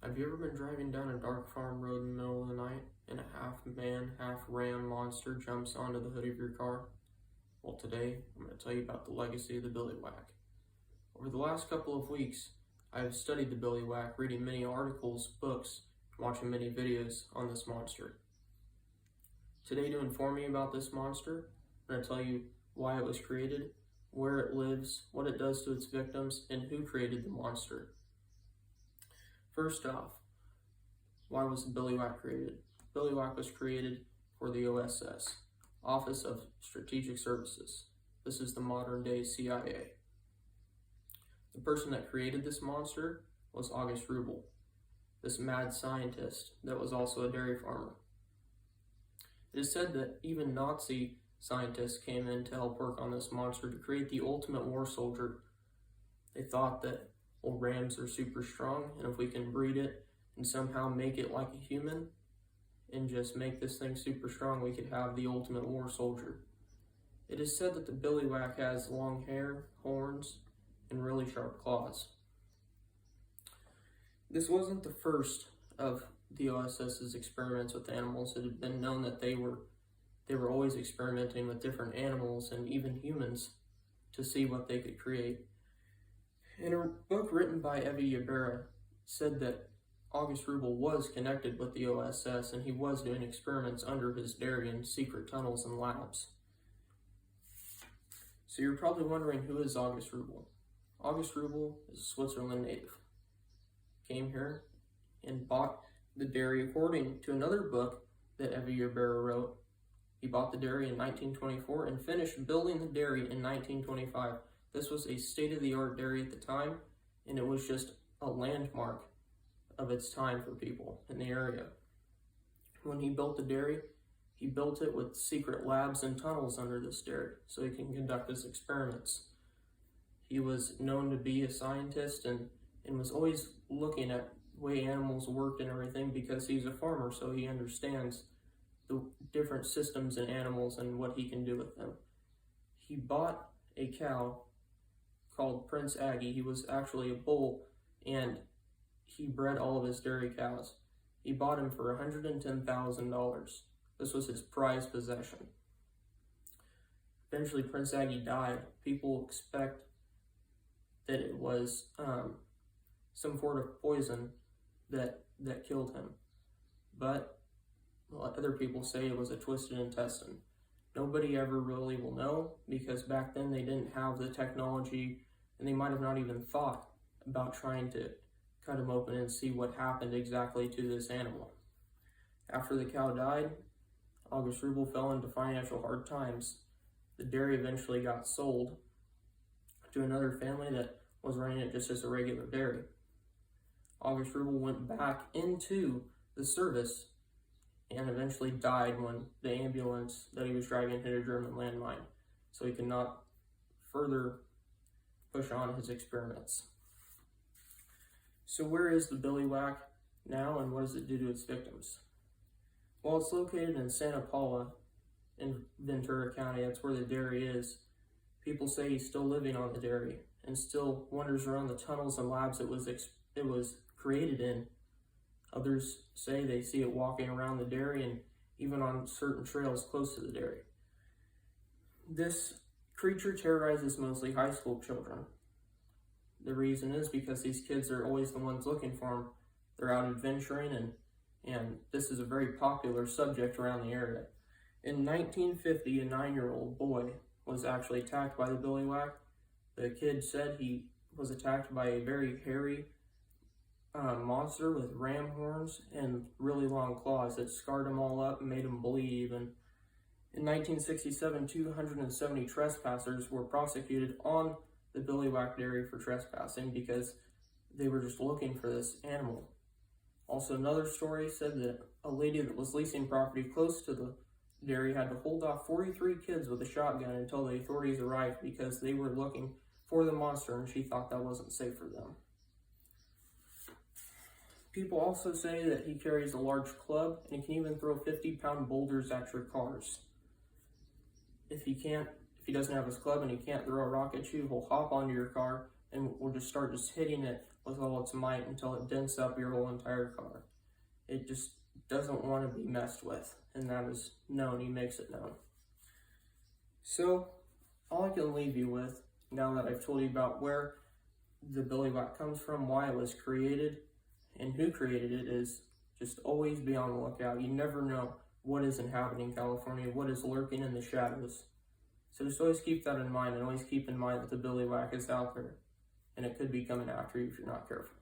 Have you ever been driving down a dark farm road in the middle of the night and a half man, half ram monster jumps onto the hood of your car? Well, today I'm going to tell you about the legacy of the Billy Whack. Over the last couple of weeks, I have studied the Billy Whack, reading many articles, books, and watching many videos on this monster. Today, to inform me about this monster, I'm going to tell you why it was created, where it lives, what it does to its victims, and who created the monster. First off, why was the Billy Whack created? Billy Whack was created for the OSS, Office of Strategic Services. This is the modern day CIA. The person that created this monster was August Rubel, this mad scientist that was also a dairy farmer. It is said that even Nazi scientists came in to help work on this monster to create the ultimate war soldier. They thought that, well, rams are super strong, and if we can breed it and somehow make it like a human and just make this thing super strong, we could have the ultimate war soldier. It is said that the Billy Whack has long hair, horns, and really sharp claws. This wasn't the first of the OSS's experiments with animals. It had been known that they were always experimenting with different animals and even humans to see what they could create. In a book written by Evi Ybarra, said that August Rubel was connected with the OSS and he was doing experiments under his dairy in secret tunnels and labs. So you're probably wondering, who is August Rubel? August Rubel is a Switzerland native. Came here and bought the dairy according to another book that Evi Ybarra wrote. He bought the dairy in 1924 and finished building the dairy in 1925. This was a state-of-the-art dairy at the time, and it was just a landmark of its time for people in the area. When he built the dairy, he built it with secret labs and tunnels under this dairy so he can conduct his experiments. He was known to be a scientist and was always looking at the way animals worked and everything, because he's a farmer, so he understands the different systems in animals and what he can do with them. He bought a cow called Prince Aggie. He was actually a bull, and he bred all of his dairy cows. He bought him for $110,000. This was his prized possession. Eventually, Prince Aggie died. People expect that it was some sort of poison that killed him, but other people say it was a twisted intestine. Nobody ever really will know, because back then they didn't have the technology, and they might have not even thought about trying to cut him open and see what happened exactly to this animal. After the cow died, August Rubel fell into financial hard times. The dairy eventually got sold to another family that was running it just as a regular dairy. August Rubel went back into the service and eventually died when the ambulance that he was driving hit a German landmine, so he could not further push on his experiments. So where is the Billy Whack now, and what does it do to its victims? Well, it's located in Santa Paula in Ventura County. That's where the dairy is. People say he's still living on the dairy and still wanders around the tunnels and labs it was created in. Others say they see it walking around the dairy and even on certain trails close to the dairy. This creature terrorizes mostly high school children. The reason is because these kids are always the ones looking for him. They're out adventuring, and this is a very popular subject around the area. In 1950, a 9-year-old boy was actually attacked by the Billy Whack. The kid said he was attacked by a very hairy monster with ram horns and really long claws that scarred him all up and made him bleed even. In 1967, 270 trespassers were prosecuted on the Billy Whack dairy for trespassing because they were just looking for this animal. Also, another story said that a lady that was leasing property close to the dairy had to hold off 43 kids with a shotgun until the authorities arrived because they were looking for the monster and she thought that wasn't safe for them. People also say that he carries a large club and he can even throw 50-pound boulders at your cars. If he doesn't have his club and he can't throw a rock at you, he'll hop onto your car and will just start hitting it with all its might until it dents up your whole entire car. It just doesn't want to be messed with, and that is known. He makes it known. So, all I can leave you with, now that I've told you about where the Billy Bat comes from, why it was created, and who created it, is just always be on the lookout. You never know what is inhabiting California, what is lurking in the shadows. So just always keep that in mind, and always keep in mind that the Billy Whack is out there, and it could be coming after you if you're not careful.